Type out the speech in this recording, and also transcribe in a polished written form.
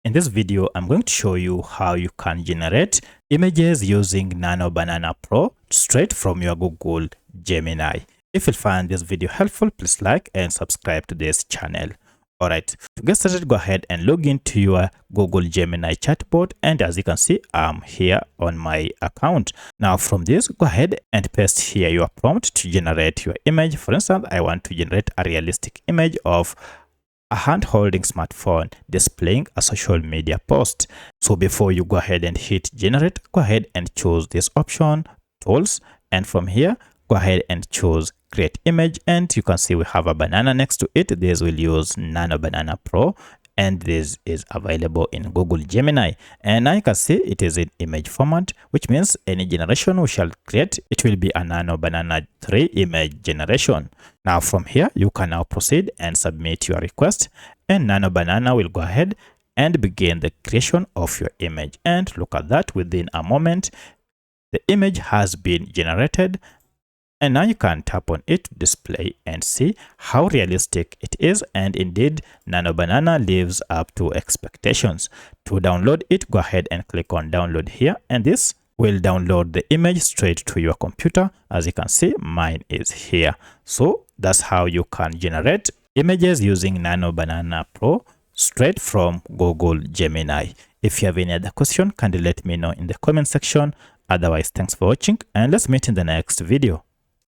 In this video, I'm going to show you how you can generate images using Nano Banana Pro straight from your Google Gemini. If you find this video helpful, please like and subscribe to this channel. Alright, to get started, go ahead and log into your Google Gemini chatbot, and as you can see, I'm here on my account. Now from this, go ahead and paste here your prompt to generate your image. For instance, I want to generate a realistic image of a hand-holding smartphone displaying a social media post. So before you go ahead and hit generate, go ahead and choose this option, tools, and from here, go ahead and choose create image, and you can see we have a banana next to it. This will use Nano Banana Pro, and this is available in Google Gemini. And now you can see it is in image format, which means any generation we shall create, it will be a Nano Banana 3 image generation. Now from here, you can now proceed and submit your request, and Nano Banana will go ahead and begin the creation of your image. And look at that, within a moment, the image has been generated. And now you can tap on it to display and see how realistic it is. And indeed, Nano Banana lives up to expectations. To download it, go ahead and click on download here. And this will download the image straight to your computer. As you can see, mine is here. So that's how you can generate images using Nano Banana Pro straight from Google Gemini. If you have any other question, kindly let me know in the comment section. Otherwise, thanks for watching, and let's meet in the next video.